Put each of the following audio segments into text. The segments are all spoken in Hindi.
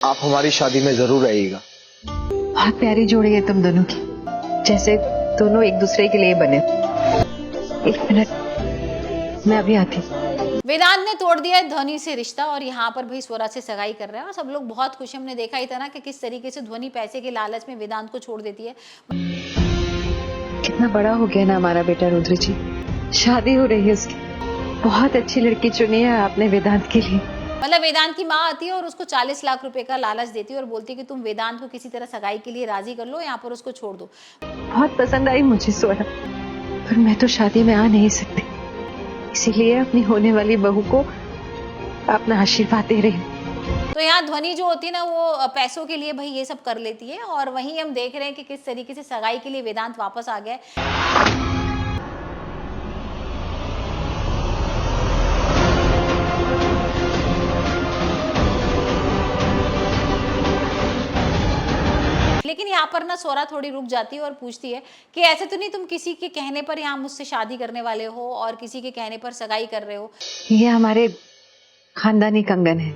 आप हमारी शादी में जरूर आइएगा। बहुत प्यारी जोड़ी है तुम दोनों की, जैसे दोनों एक दूसरे के लिए बने। एक मिनट, मैं अभी आती हूँ। वेदांत ने तोड़ दिया है ध्वनि से रिश्ता और यहाँ पर भाई स्वरा से सगाई कर रहे हैं और सब लोग बहुत खुश। हमने देखा ही था ना कि किस तरीके से ध्वनि पैसे के लालच में वेदांत को छोड़ देती है। कितना बड़ा हो गया ना हमारा बेटा रुद्र जी, शादी हो रही है उसकी। बहुत अच्छी लड़की चुनी है आपने वेदांत के लिए। मतलब वेदांत की माँ आती है और उसको 40 लाख रुपए का लालच देती है और बोलती है कि तुम वेदांत को किसी तरह सगाई के लिए राजी कर लो, यहाँ पर उसको छोड़ दो। बहुत पसंद आई मुझे स्वरा, पर मैं तो शादी में आ नहीं सकती, इसीलिए अपनी होने वाली बहू को अपना आशीर्वाद दे रही हूँ। तो यहाँ ध्वनि जो होती है ना वो पैसों के लिए भाई ये सब कर लेती है और वहीं हम देख रहे हैं कि किस तरीके से सगाई के लिए वेदांत वापस आ गया है। लेकिन यहाँ पर ना स्वरा थोड़ी रुक जाती है और पूछती है कि ऐसे तो नहीं तुम किसी के कहने पर यहाँ मुझसे शादी करने वाले हो और किसी के कहने पर सगाई कर रहे हो? ये हमारे खानदानी कंगन है,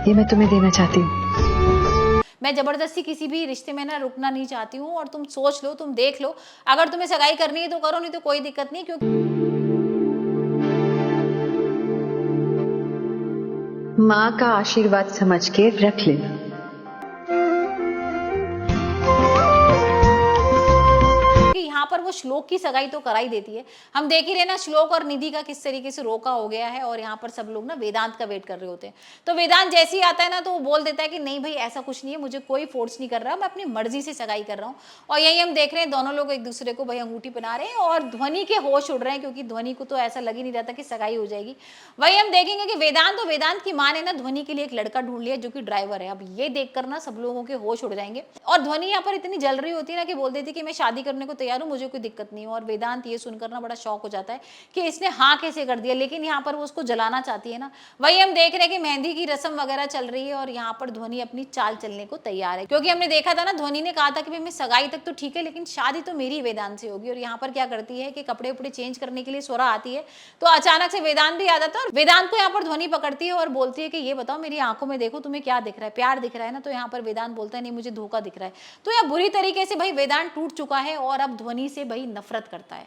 ये मैं तुम्हें देना चाहती हूँ। मैं जबरदस्ती किसी भी रिश्ते में ना रुकना नहीं चाहती हूँ और तुम सोच लो, तुम देख लो, अगर तुम्हें सगाई करनी है तो करो, नहीं तो कोई दिक्कत नहीं। क्योंकि माँ का आशीर्वाद समझ के रख लेना। यहाँ पर वो श्लोक की सगाई तो कराई देती है। हम देख ही रहे ना श्लोक और निधि का किस तरीके से रोका हो गया है और यहाँ पर सब लोग ना वेदांत का वेट कर रहे होते हैं। तो वेदांत जैसे ही आता है ना तो वो बोल देता है कि नहीं भाई ऐसा कुछ नहीं है, मुझे कोई फोर्स नहीं कर रहा, मैं अपनी मर्जी से सगाई कर रहा हूँ। और यही हम देख रहे हैं दोनों लोग एक दूसरे को भाई अंगूठी पहना रहे हैं और ध्वनि के होश उड़ रहे हैं क्योंकि ध्वनि को तो ऐसा लग ही नहीं रहा था कि सगाई हो जाएगी। वही हम देखेंगे कि वेदांत की माँ ने ना ध्वनि के लिए एक लड़का ढूंढ लिया जो कि ड्राइवर है। अब ये देखकर ना सब लोगों के होश उड़ जाएंगे और ध्वनि यहाँ पर इतनी जल रही होती है ना कि बोल देती कि मैं शादी करने को तैयार हूँ, मुझे कोई दिक्कत नहीं है। और वेदांत ये सुनकर ना बड़ा शौक हो जाता है कि इसने हाँ कैसे कर दिया, लेकिन यहाँ पर वो उसको जलाना चाहती है ना। वही हम देख रहे हैं कि मेहंदी की रस्म वगैरह चल रही है और यहाँ पर ध्वनि अपनी चाल चलने को तैयार है क्योंकि हमने देखा था ना ध्वनि ने कहा था कि भाई मैं सगाई तक तो ठीक है लेकिन शादी तो मेरी वेदांत से होगी। और यहाँ पर क्या करती है कि कपड़े उपड़े चेंज करने के लिए स्वरा आती है तो अचानक से वेदांत भी आ जाता है और वेदांत को यहाँ पर ध्वनि पकड़ती है और बोलती है कि ये बताओ मेरी आंखों में देखो तुम्हें क्या दिख रहा है, प्यार दिख रहा है ना? तो यहाँ पर वेदांत बोलता है नहीं मुझे धोखा दिख रहा है। तो यहाँ बुरी तरीके से भाई वेदांत टूट चुका है और अब ध्वनि से भाई नफरत करता है।